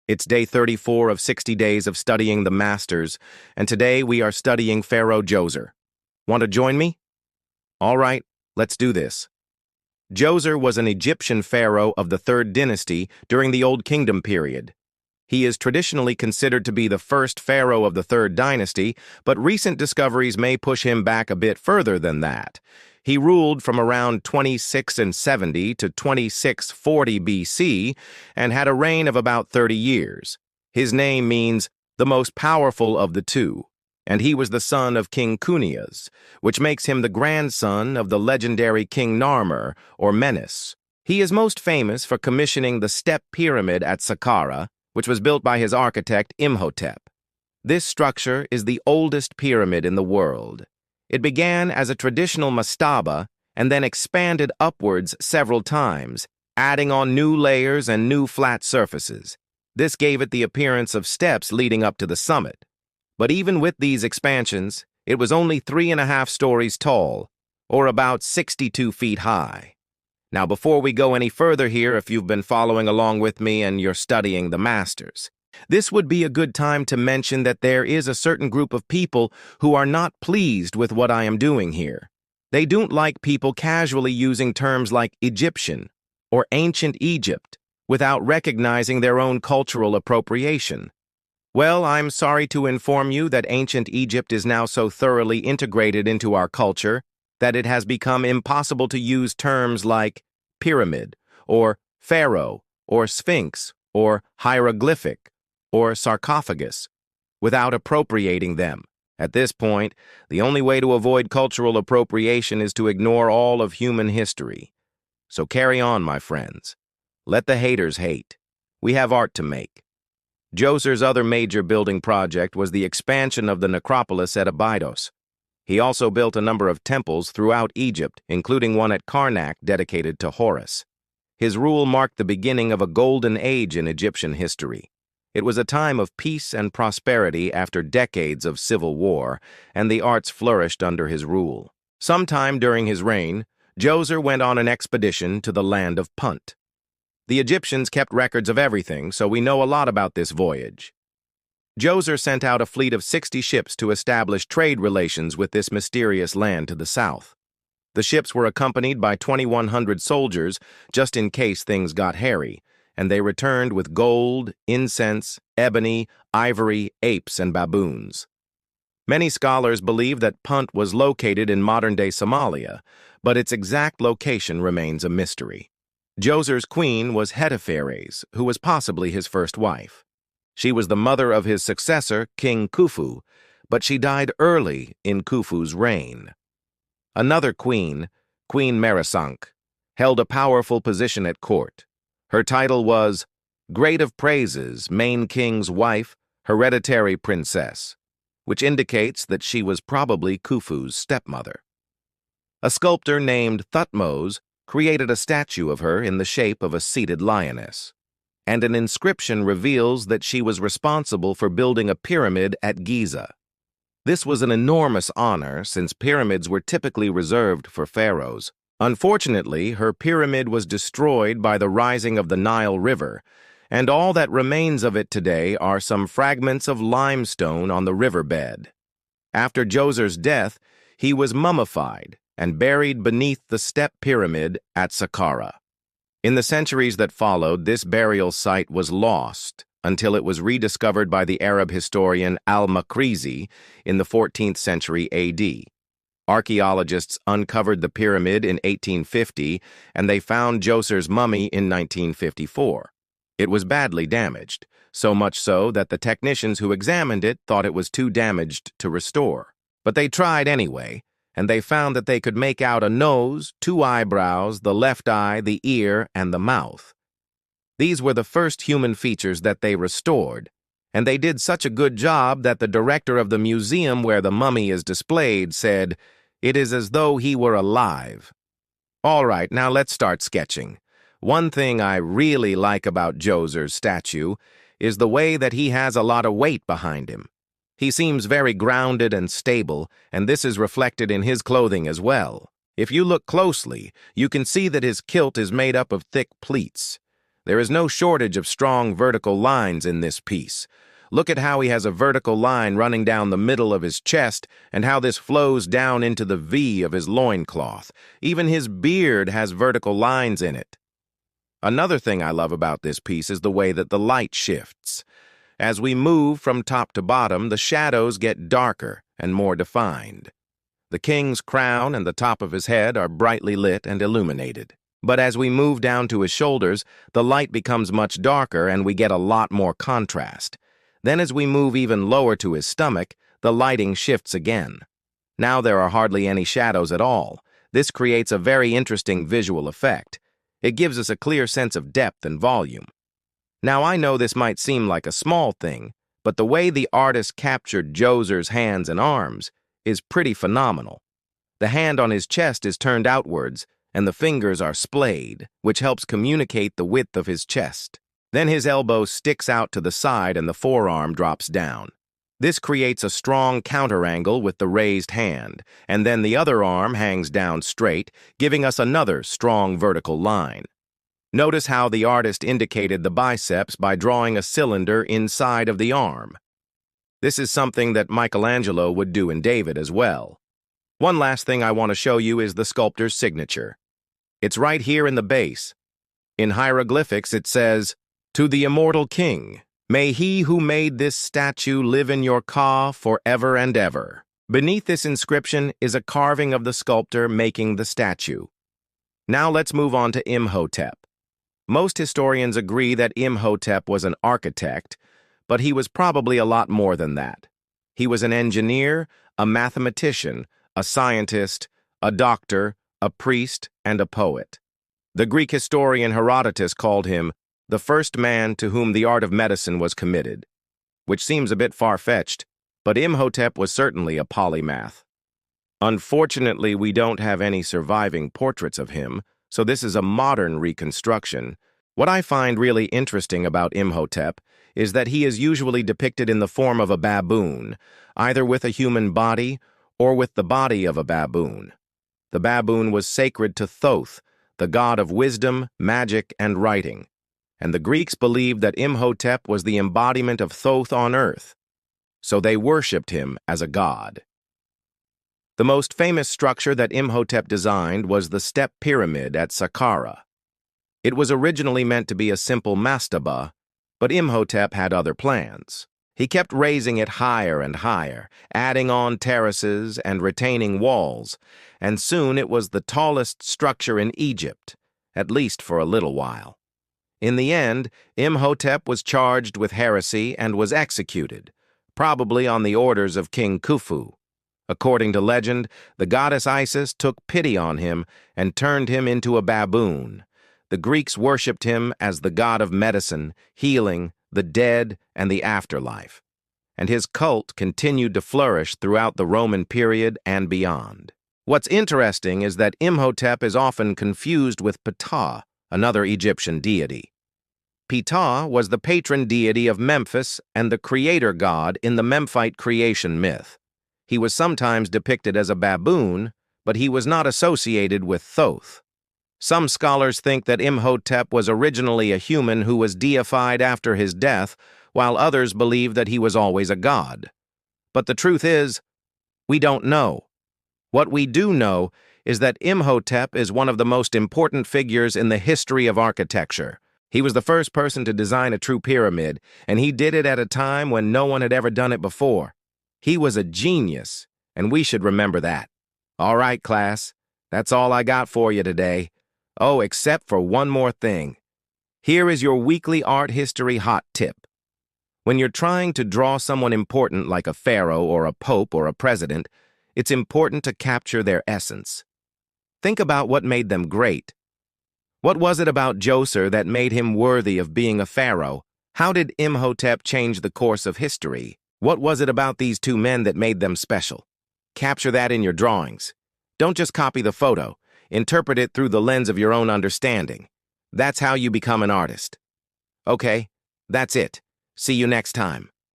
It's day 34 of 60 days of studying the masters, and today we are studying Pharaoh Djoser. Want to join me? All right, let's do this. Djoser was an Egyptian pharaoh of the 3rd dynasty during the Old Kingdom period. He is traditionally considered to be the first pharaoh of the 3rd dynasty, but recent discoveries may push him back a bit further than that. He ruled from around 2670 to 2640 BC and had a reign of about 30 years. His name means the most powerful of the two, and he was the son of King Cunias, which makes him the grandson of the legendary King Narmer, or Menes. He is most famous for commissioning the Step Pyramid at Saqqara, which was built by his architect Imhotep. This structure is the oldest pyramid in the world. It began as a traditional mastaba and then expanded upwards several times, adding on new layers and new flat surfaces. This gave it the appearance of steps leading up to the summit. But even with these expansions, it was only 3.5 stories tall, or about 62 feet high. Now, before we go any further here, if you've been following along with me and you're studying the masters, this would be a good time to mention that there is a certain group of people who are not pleased with what I am doing here. They don't like people casually using terms like Egyptian or ancient Egypt without recognizing their own cultural appropriation. Well, I'm sorry to inform you that ancient Egypt is now so thoroughly integrated into our culture that it has become impossible to use terms like pyramid, or pharaoh, or sphinx, or hieroglyphic, or sarcophagus, without appropriating them. At this point, the only way to avoid cultural appropriation is to ignore all of human history. So carry on, my friends. Let the haters hate. We have art to make. Djoser's other major building project was the expansion of the necropolis at Abydos. He also built a number of temples throughout Egypt, including one at Karnak dedicated to Horus. His rule marked the beginning of a golden age in Egyptian history. It was a time of peace and prosperity after decades of civil war, and the arts flourished under his rule. Sometime during his reign, Djoser went on an expedition to the land of Punt. The Egyptians kept records of everything, so we know a lot about this voyage. Djoser sent out a fleet of 60 ships to establish trade relations with this mysterious land to the south. The ships were accompanied by 2,100 soldiers just in case things got hairy, and they returned with gold, incense, ebony, ivory, apes, and baboons. Many scholars believe that Punt was located in modern-day Somalia, but its exact location remains a mystery. Djoser's queen was Pharaohs, who was possibly his first wife. She was the mother of his successor, King Khufu, but she died early in Khufu's reign. Another queen, Queen Meresank, held a powerful position at court. Her title was Great of Praises, Main King's Wife, Hereditary Princess, which indicates that she was probably Khufu's stepmother. A sculptor named Thutmose created a statue of her in the shape of a seated lioness, and an inscription reveals that she was responsible for building a pyramid at Giza. This was an enormous honor since pyramids were typically reserved for pharaohs. Unfortunately, her pyramid was destroyed by the rising of the Nile River, and all that remains of it today are some fragments of limestone on the riverbed. After Djoser's death, he was mummified and buried beneath the Step Pyramid at Saqqara. In the centuries that followed, this burial site was lost until it was rediscovered by the Arab historian al-Makrizi in the 14th century AD. Archaeologists uncovered the pyramid in 1850, and they found Djoser's mummy in 1954. It was badly damaged, so much so that the technicians who examined it thought it was too damaged to restore. But they tried anyway, and they found that they could make out a nose, 2 eyebrows, the left eye, the ear, and the mouth. These were the first human features that they restored, and they did such a good job that the director of the museum where the mummy is displayed said, "It is as though he were alive." All right, now let's start sketching. One thing I really like about Djoser's statue is the way that he has a lot of weight behind him. He seems very grounded and stable, and this is reflected in his clothing as well. If you look closely, you can see that his kilt is made up of thick pleats. There is no shortage of strong vertical lines in this piece. Look at how he has a vertical line running down the middle of his chest and how this flows down into the V of his loincloth. Even his beard has vertical lines in it. Another thing I love about this piece is the way that the light shifts. As we move from top to bottom, the shadows get darker and more defined. The king's crown and the top of his head are brightly lit and illuminated. But as we move down to his shoulders, the light becomes much darker and we get a lot more contrast. Then as we move even lower to his stomach, the lighting shifts again. Now there are hardly any shadows at all. This creates a very interesting visual effect. It gives us a clear sense of depth and volume. Now I know this might seem like a small thing, but the way the artist captured Djoser's hands and arms is pretty phenomenal. The hand on his chest is turned outwards, and the fingers are splayed, which helps communicate the width of his chest. Then his elbow sticks out to the side and the forearm drops down. This creates a strong counterangle with the raised hand, and then the other arm hangs down straight, giving us another strong vertical line. Notice how the artist indicated the biceps by drawing a cylinder inside of the arm. This is something that Michelangelo would do in David as well. One last thing I want to show you is the sculptor's signature. It's right here in the base. In hieroglyphics it says, "To the immortal king, may he who made this statue live in your ka forever and ever." Beneath this inscription is a carving of the sculptor making the statue. Now let's move on to Imhotep. Most historians agree that Imhotep was an architect, but he was probably a lot more than that. He was an engineer, a mathematician, a scientist, a doctor, a priest, and a poet. The Greek historian Herodotus called him the first man to whom the art of medicine was committed, which seems a bit far-fetched, but Imhotep was certainly a polymath. Unfortunately, we don't have any surviving portraits of him, so this is a modern reconstruction. What I find really interesting about Imhotep is that he is usually depicted in the form of a baboon, either with a human body or with the body of a baboon. The baboon was sacred to Thoth, the god of wisdom, magic, and writing, and the Greeks believed that Imhotep was the embodiment of Thoth on earth, so they worshipped him as a god. The most famous structure that Imhotep designed was the step pyramid at Saqqara. It was originally meant to be a simple mastaba, but Imhotep had other plans. He kept raising it higher and higher, adding on terraces and retaining walls, and soon it was the tallest structure in Egypt, at least for a little while. In the end, Imhotep was charged with heresy and was executed, probably on the orders of King Khufu. According to legend, the goddess Isis took pity on him and turned him into a baboon. The Greeks worshipped him as the god of medicine, healing, the dead, and the afterlife, and his cult continued to flourish throughout the Roman period and beyond. What's interesting is that Imhotep is often confused with Ptah, another Egyptian deity. Ptah was the patron deity of Memphis and the creator god in the Memphite creation myth. He was sometimes depicted as a baboon, but he was not associated with Thoth. Some scholars think that Imhotep was originally a human who was deified after his death, while others believe that he was always a god. But the truth is, we don't know. What we do know is that Imhotep is one of the most important figures in the history of architecture. He was the first person to design a true pyramid, and he did it at a time when no one had ever done it before. He was a genius, and we should remember that. All right, class, that's all I got for you today. Oh, except for one more thing. Here is your weekly art history hot tip. When you're trying to draw someone important like a pharaoh or a pope or a president, it's important to capture their essence. Think about what made them great. What was it about Djoser that made him worthy of being a pharaoh? How did Imhotep change the course of history? What was it about these two men that made them special? Capture that in your drawings. Don't just copy the photo. Interpret it through the lens of your own understanding. That's how you become an artist. Okay, that's it. See you next time.